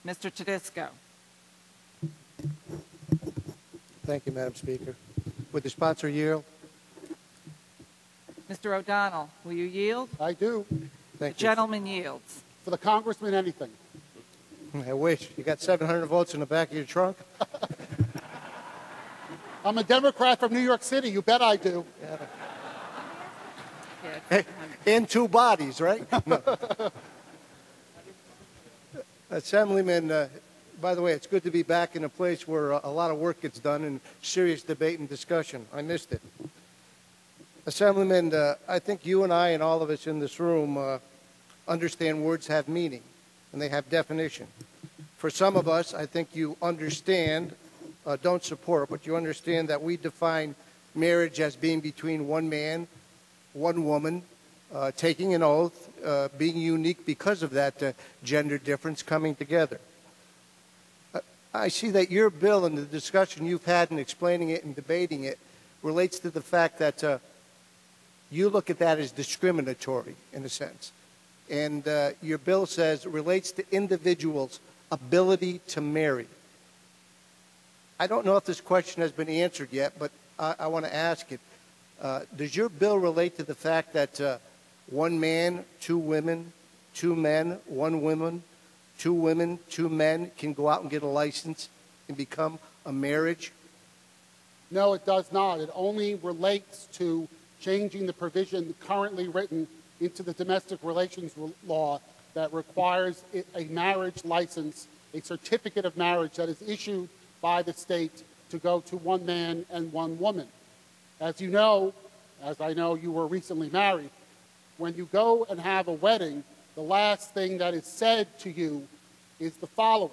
Mr. Tedisco. Thank you, Madam Speaker. Would the sponsor yield? Mr. O'Donnell, will you yield? I do. Thank The gentleman yields. For the congressman, anything. I wish. You got 700 votes in the back of your trunk? I'm a Democrat from New York City. You bet I do. Yeah. In two bodies, right? No. Assemblyman, by the way, it's good to be back in a place where a lot of work gets done and serious debate and discussion. I missed it. Assemblyman, I think you and I and all of us in this room understand words have meaning and they have definition. For some of us, I think you understand, don't support, but you understand that we define marriage as being between one man, one woman, taking an oath, being unique because of that gender difference coming together. I see that your bill and the discussion you've had in explaining it and debating it relates to the fact that you look at that as discriminatory in a sense. And your bill says it relates to individuals' ability to marry. I don't know if this question has been answered yet, but I want to ask it. Does your bill relate to the fact that one man, two women, two men, one woman, two women, two men can go out and get a license and become a marriage? No, it does not. It only relates to changing the provision currently written into the domestic relations law that requires a marriage license, a certificate of marriage that is issued by the state to go to one man and one woman. As you know, as I know you were recently married, when you go and have a wedding, the last thing that is said to you is the following: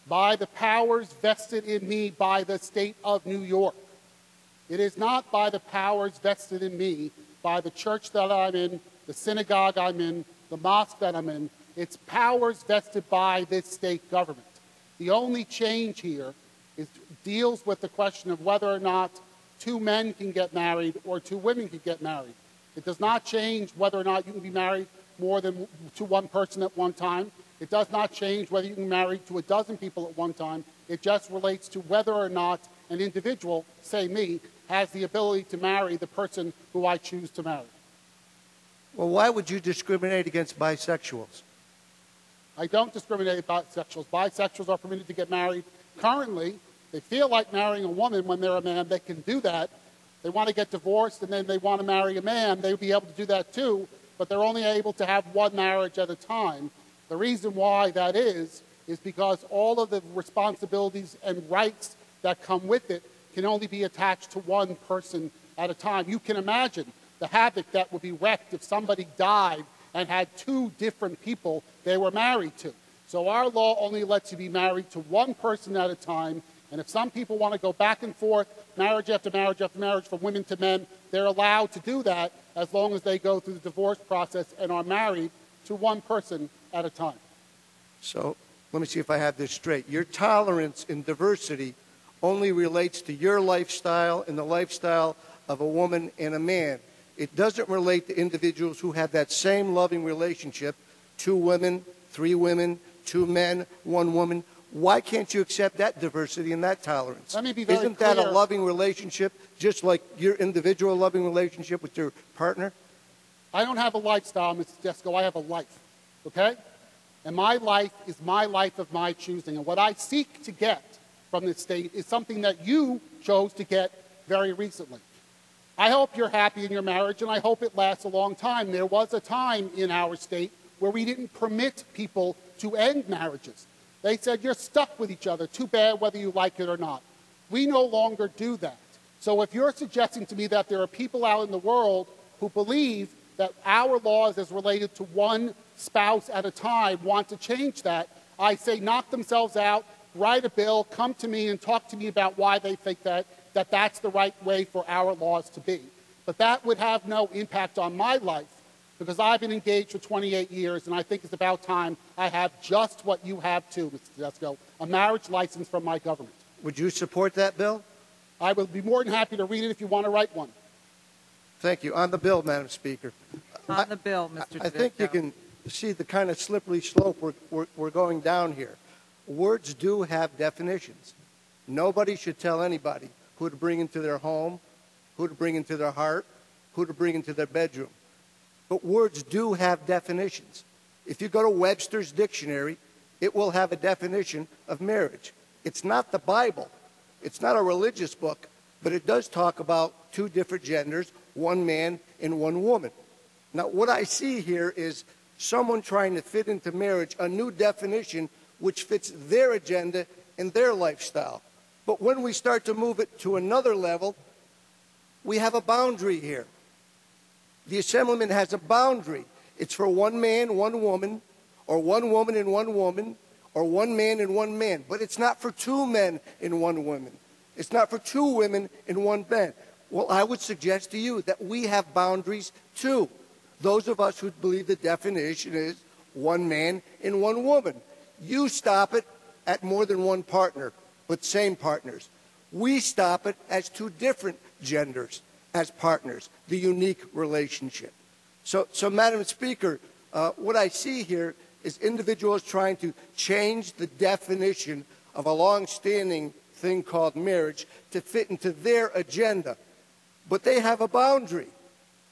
by the powers vested in me by the state of New York. It is not by the powers vested in me by the church that I'm in, the synagogue I'm in, the mosque that I'm in. It's powers vested by this state government. The only change here deals with the question of whether or not two men can get married or two women can get married. It does not change whether or not you can be married more than to one person at one time. It does not change whether you can be married to a dozen people at one time. It just relates to whether or not an individual, say me, has the ability to marry the person who I choose to marry. Well, why would you discriminate against bisexuals? I don't discriminate against bisexuals. Bisexuals are permitted to get married. Currently, they feel like marrying a woman when they're a man. They can do that. They want to get divorced and then they want to marry a man. They would be able to do that too, but they're only able to have one marriage at a time. The reason why that is because all of the responsibilities and rights that come with it can only be attached to one person at a time. You can imagine the havoc that would be wreaked if somebody died and had two different people they were married to. So our law only lets you be married to one person at a time, and if some people want to go back and forth, marriage after marriage after marriage from women to men, they're allowed to do that as long as they go through the divorce process and are married to one person at a time. So let me see if I have this straight. Your tolerance in diversity only relates to your lifestyle and the lifestyle of a woman and a man. It doesn't relate to individuals who have that same loving relationship, two women, three women, two men, one woman. Why can't you accept that diversity and that tolerance? Let me be very Isn't clear. that a loving relationship, just like your individual loving relationship with your partner? I don't have a lifestyle, Mr. Tedisco. I have a life, okay? And my life is my life of my choosing. And what I seek to get from this state is something that you chose to get very recently. I hope you're happy in your marriage, and I hope it lasts a long time. There was a time in our state where we didn't permit people to end marriages. They said, you're stuck with each other, too bad whether you like it or not. We no longer do that. So if you're suggesting to me that there are people out in the world who believe that our laws as related to one spouse at a time want to change that, I say knock themselves out, write a bill, come to me and talk to me about why they think that that's the right way for our laws to be. But that would have no impact on my life because I've been engaged for 28 years and I think it's about time I have just what you have too, Mr. Tedisco, a marriage license from my government. Would you support that bill? I would be more than happy to read it if you want to write one. Thank you. On the bill, Madam Speaker. On the bill, Mr. Tedisco. I think you can see the kind of slippery slope we're going down here. words do have definitions. Nobody should tell anybody who to bring into their home, who to bring into their heart, who to bring into their bedroom. But words do have definitions. If you go to Webster's dictionary, it will have a definition of marriage. It's not the Bible. It's not a religious book, but it does talk about two different genders, one man and one woman. Now, what I see here is someone trying to fit into marriage a new definition which fits their agenda and their lifestyle. But when we start to move it to another level, we have a boundary here. The Assemblyman has a boundary. It's for one man, one woman, or one woman and one woman, or one man and one man. But it's not for two men and one woman. It's not for two women and one man. Well, I would suggest to you that we have boundaries too. Those of us who believe the definition is one man and one woman. You stop it at more than one partner, but same partners. We stop it as two different genders as partners, the unique relationship. So Madam Speaker, what I see here is individuals trying to change the definition of a long-standing thing called marriage to fit into their agenda. But they have a boundary.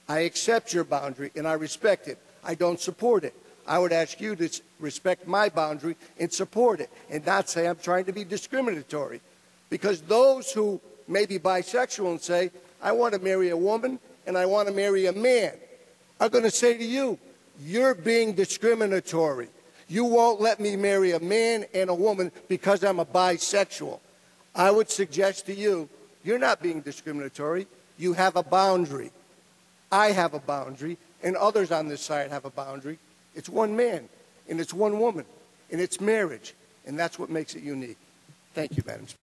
I accept your boundary, and I respect it. I don't support it. I would ask you to respect my boundary and support it, and not say I'm trying to be discriminatory. Because those who may be bisexual and say, I want to marry a woman and I want to marry a man, are going to say to you, you're being discriminatory. You won't let me marry a man and a woman because I'm a bisexual. I would suggest to you, you're not being discriminatory. You have a boundary. I have a boundary, and others on this side have a boundary. It's one man, and it's one woman, and it's marriage, and that's what makes it unique. Thank you, Madam Speaker.